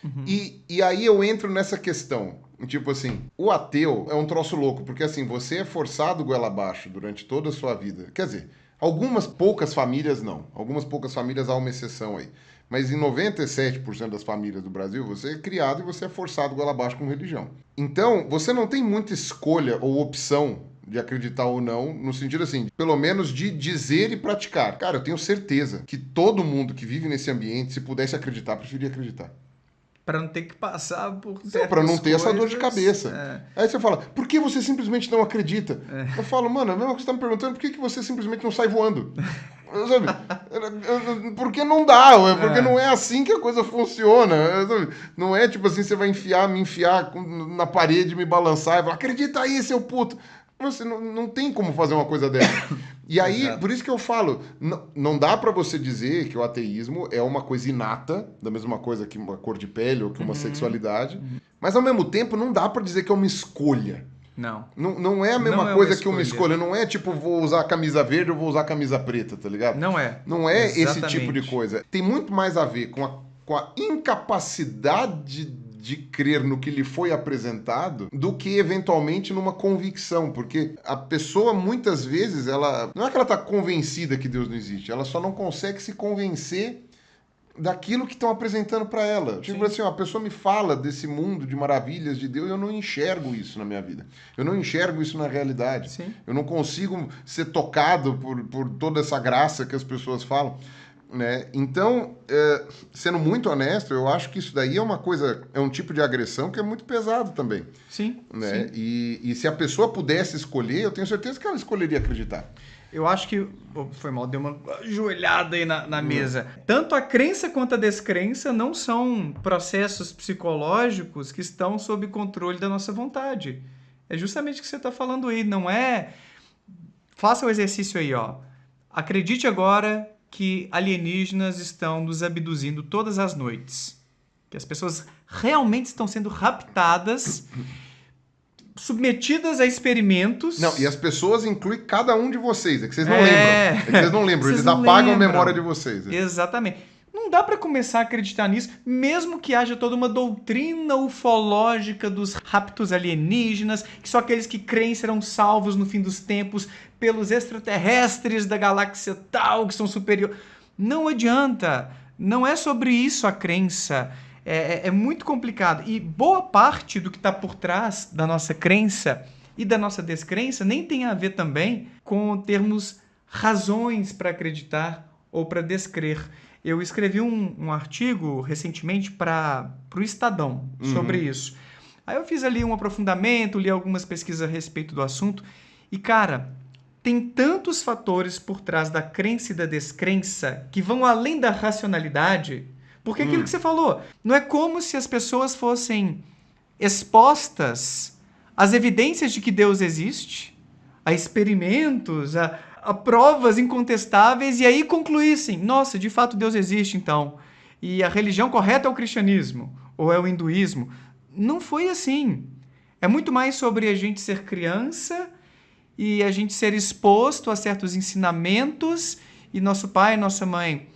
Uhum. E aí eu entro nessa questão. Tipo assim, o ateu é um troço louco, porque assim, você é forçado goela abaixo durante toda a sua vida. Quer dizer, algumas poucas famílias não. Algumas poucas famílias há uma exceção aí. Mas em 97% das famílias do Brasil, você é criado e você é forçado goela abaixo com religião. Então, você não tem muita escolha ou opção de acreditar ou não, no sentido assim, pelo menos de dizer e praticar. Cara, eu tenho certeza que todo mundo que vive nesse ambiente, se pudesse acreditar, preferia acreditar. Para não ter que passar por Não, para não certas ter essa dor de coisas. cabeça. Aí você fala, por que você simplesmente não acredita? Eu falo, mano, a mesma coisa que você tá me perguntando, por que você simplesmente não sai voando? Sabe? Porque não dá, ué, porque não é assim que a coisa funciona. Sabe? Não é tipo assim, você vai me enfiar na parede, me balançar e falar, acredita aí, seu puto. Você não tem como fazer uma coisa dessa. E aí, por Exato. isso que eu falo, não dá para você dizer que o ateísmo é uma coisa inata, da mesma coisa que uma cor de pele ou que uma Uhum. sexualidade, Uhum. mas ao mesmo tempo não dá para dizer que é uma escolha. Não. Não é a mesma Não é uma coisa que uma escolha. escolha. Não é tipo, vou usar a camisa verde ou vou usar a camisa preta, tá ligado? Não é. Não é esse tipo de Exatamente. coisa. Tem muito mais a ver com a incapacidade de crer no que lhe foi apresentado do que eventualmente numa convicção, porque a pessoa muitas vezes ela não é que ela está convencida que Deus não existe, ela só não consegue se convencer daquilo que estão apresentando para ela. Tipo Sim. assim, ó, a pessoa me fala desse mundo de maravilhas de Deus e eu não enxergo isso na minha vida. Eu não enxergo isso na realidade. Sim. Eu não consigo ser tocado por toda essa graça que as pessoas falam. Né? Então, sendo muito honesto, eu acho que isso daí é uma coisa, é um tipo de agressão que é muito pesado também. Sim. Né? Sim. E se a pessoa pudesse escolher, eu tenho certeza que ela escolheria acreditar. Eu acho que. Foi mal, deu uma joelhada aí na Né? mesa. Tanto a crença quanto a descrença não são processos psicológicos que estão sob controle da nossa vontade. É justamente o que você está falando aí. Não é. Faça o exercício aí, ó. Acredite agora que alienígenas estão nos abduzindo todas as noites. Que as pessoas realmente estão sendo raptadas, submetidas a Não, e as experimentos. pessoas incluem cada um de vocês. É que vocês não lembram. É, É que vocês não lembram. vocês Eles não apagam a memória de lembram. vocês. É. Exatamente. Não dá para começar a acreditar nisso, mesmo que haja toda uma doutrina ufológica dos raptos alienígenas, que só aqueles que creem serão salvos no fim dos tempos pelos extraterrestres da galáxia tal, que são superiores. Não adianta. Não é sobre isso a crença. É muito complicado. E boa parte do que está por trás da nossa crença e da nossa descrença nem tem a ver também com termos razões para acreditar ou para descrer. Eu escrevi um artigo recentemente para o Estadão sobre Uhum. isso. Aí eu fiz ali um aprofundamento, li algumas pesquisas a respeito do assunto e, cara, tem tantos fatores por trás da crença e da descrença que vão além da racionalidade. Porque aquilo que você falou, não é como se as pessoas fossem expostas às evidências de que Deus existe, a experimentos, a provas incontestáveis, e aí concluíssem: nossa, de fato Deus existe então. E a religião correta é o cristianismo ou é o hinduísmo. Não foi assim. É muito mais sobre a gente ser criança e a gente ser exposto a certos ensinamentos e nosso pai e nossa mãe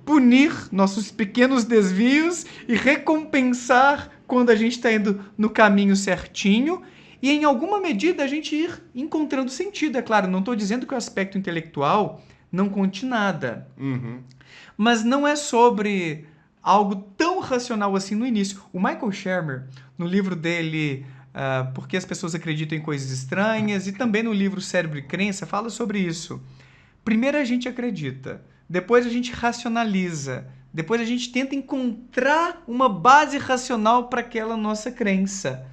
punir nossos pequenos desvios e recompensar quando a gente está indo no caminho certinho e, em alguma medida, a gente ir encontrando sentido. É claro, não estou dizendo que o aspecto intelectual não conte nada, Uhum. mas não é sobre algo tão racional assim no início. O Michael Shermer, no livro dele Por que as pessoas acreditam em coisas estranhas, e também no livro Cérebro e Crença, fala sobre isso. Primeiro a gente acredita, depois a gente racionaliza, depois a gente tenta encontrar uma base racional para aquela nossa crença.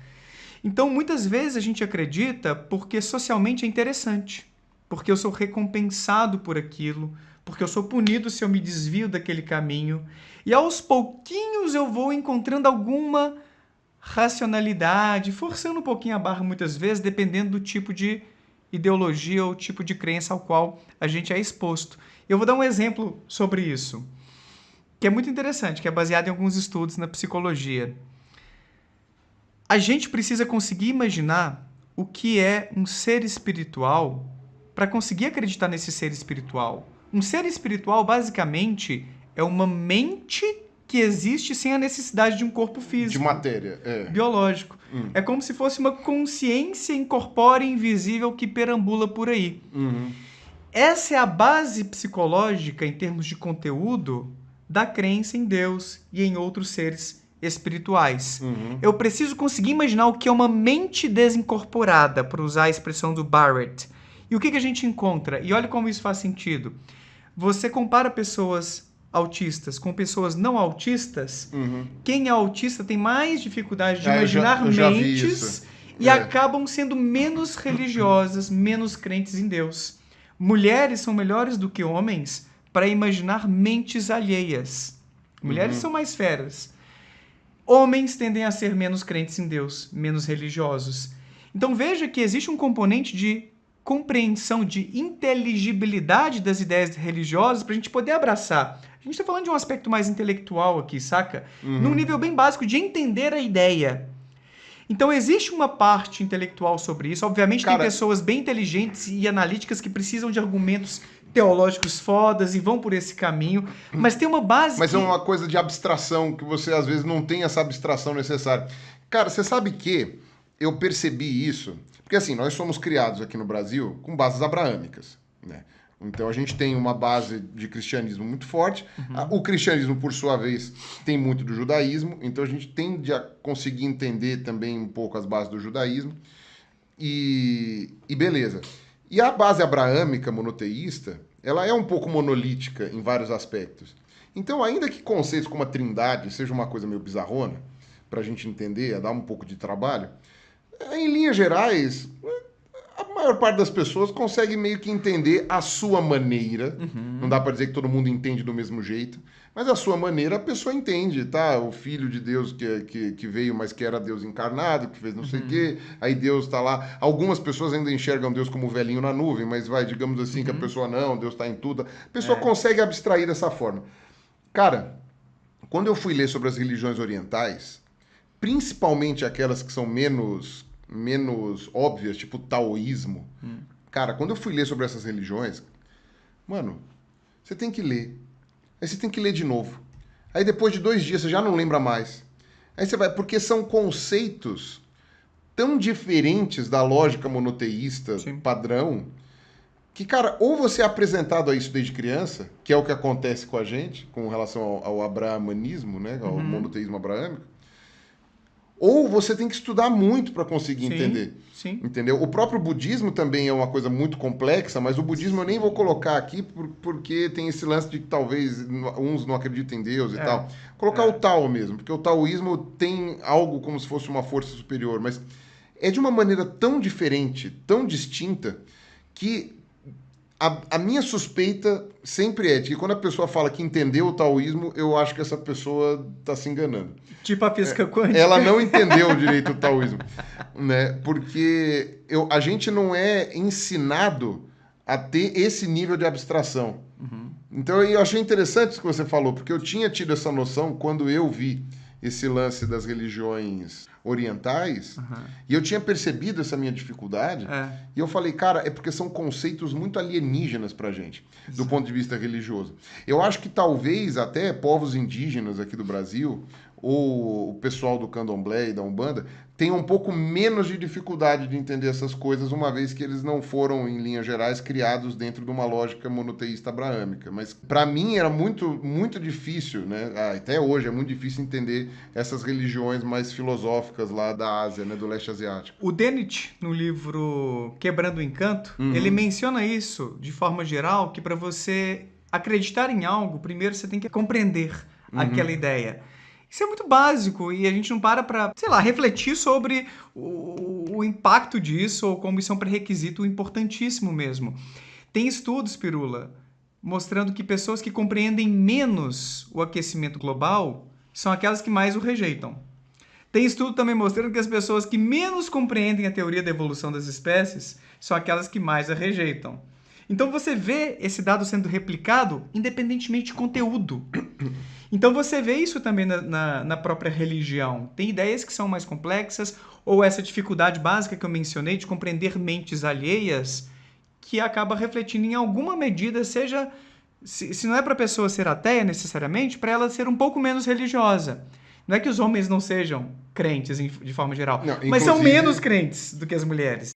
Então, muitas vezes a gente acredita porque socialmente é interessante, porque eu sou recompensado por aquilo, porque eu sou punido se eu me desvio daquele caminho. E aos pouquinhos eu vou encontrando alguma racionalidade, forçando um pouquinho a barra muitas vezes, dependendo do tipo de ideologia ou tipo de crença ao qual a gente é exposto. Eu vou dar um exemplo sobre isso, que é muito interessante, que é baseado em alguns estudos na psicologia. A gente precisa conseguir imaginar o que é um ser espiritual para conseguir acreditar nesse ser espiritual. Um ser espiritual, basicamente, é uma mente que existe sem a necessidade de um corpo físico. De matéria, biológico. É como se fosse uma consciência incorpórea invisível que perambula por aí. Essa é a base psicológica, em termos de conteúdo, da crença em Deus e em outros seres espirituais. Eu preciso conseguir imaginar o que é uma mente desincorporada, para usar a expressão do Barrett. E o que a gente encontra? E olha como isso faz sentido. Você compara pessoas autistas com pessoas não autistas, quem é autista tem mais dificuldade de imaginar eu já vi mentes isso. e acabam sendo menos religiosas, menos crentes em Deus. Mulheres são melhores do que homens para imaginar mentes alheias. Mulheres são mais feras. Homens tendem a ser menos crentes em Deus, menos religiosos. Então veja que existe um componente de compreensão, de inteligibilidade das ideias religiosas para a gente poder abraçar. A gente está falando de um aspecto mais intelectual aqui, saca? Num nível bem básico de entender a ideia. Então existe uma parte intelectual sobre isso. Obviamente tem pessoas bem inteligentes e analíticas que precisam de argumentos teológicos fodas e vão por esse caminho, mas tem uma base Mas é uma coisa de abstração, que você às vezes não tem essa abstração necessária. Cara, você sabe que eu percebi isso, porque assim, nós somos criados aqui no Brasil com bases abraâmicas, né? Então a gente tem uma base de cristianismo muito forte. O cristianismo, por sua vez, tem muito do judaísmo, então a gente tende a conseguir entender também um pouco as bases do judaísmo. E beleza. E a base abraâmica monoteísta, ela é um pouco monolítica em vários aspectos. Então, ainda que conceitos como a trindade seja uma coisa meio bizarrona, para a gente entender, a dar um pouco de trabalho, em linhas gerais, a maior parte das pessoas consegue meio que entender a sua maneira. Não dá para dizer que todo mundo entende do mesmo jeito, mas a sua maneira a pessoa entende, tá? O Filho de Deus que veio, mas que era Deus encarnado, que fez não sei o quê, aí Deus está lá. Algumas pessoas ainda enxergam Deus como o velhinho na nuvem, mas digamos assim, que a pessoa não, Deus está em tudo. A pessoa consegue abstrair dessa forma. Cara, quando eu fui ler sobre as religiões orientais, principalmente aquelas que são menos óbvias, tipo o taoísmo. Cara, quando eu fui ler sobre essas religiões, mano, você tem que ler. Aí você tem que ler de novo. Aí depois de 2 dias você já não lembra mais. Aí você vai, porque são conceitos tão diferentes da lógica monoteísta padrão, que, cara, ou você é apresentado a isso desde criança, que é o que acontece com a gente, com relação ao abrahamanismo, né, ao monoteísmo abraâmico, ou você tem que estudar muito para conseguir entender. Entendeu? O próprio budismo também é uma coisa muito complexa, mas o budismo eu nem vou colocar aqui porque tem esse lance de que talvez uns não acreditem em Deus e tal. Colocar o Tao mesmo, porque o taoísmo tem algo como se fosse uma força superior, mas é de uma maneira tão diferente, tão distinta, que a minha suspeita sempre é de que quando a pessoa fala que entendeu o taoísmo, eu acho que essa pessoa está se enganando. Tipo a física quântica. Ela não entendeu direito o taoísmo, né? Porque a gente não é ensinado a ter esse nível de abstração. Então eu achei interessante isso que você falou, porque eu tinha tido essa noção quando eu vi esse lance das religiões orientais, e eu tinha percebido essa minha dificuldade, e eu falei, cara, é porque são conceitos muito alienígenas pra gente, do ponto de vista religioso. Eu acho que talvez até povos indígenas aqui do Brasil, ou o pessoal do candomblé e da Umbanda, tenham um pouco menos de dificuldade de entender essas coisas, uma vez que eles não foram, em linhas gerais, criados dentro de uma lógica monoteísta abraâmica. Mas, para mim, era muito, muito difícil, né? Até hoje é muito difícil entender essas religiões mais filosóficas lá da Ásia, né? Do leste asiático. O Dennett, no livro Quebrando o Encanto, ele menciona isso, de forma geral, que para você acreditar em algo, primeiro você tem que compreender aquela ideia. Isso é muito básico e a gente não para, sei lá, refletir sobre o impacto disso ou como isso é um pré-requisito importantíssimo mesmo. Tem estudos, Pirula, mostrando que pessoas que compreendem menos o aquecimento global são aquelas que mais o rejeitam. Tem estudo também mostrando que as pessoas que menos compreendem a teoria da evolução das espécies são aquelas que mais a rejeitam. Então você vê esse dado sendo replicado independentemente de conteúdo. Então você vê isso também na própria religião. Tem ideias que são mais complexas, ou essa dificuldade básica que eu mencionei de compreender mentes alheias, que acaba refletindo em alguma medida, seja Se não é para a pessoa ser ateia necessariamente, para ela ser um pouco menos religiosa. Não é que os homens não sejam crentes de forma geral, Não, mas são inclusive- menos crentes do que as mulheres.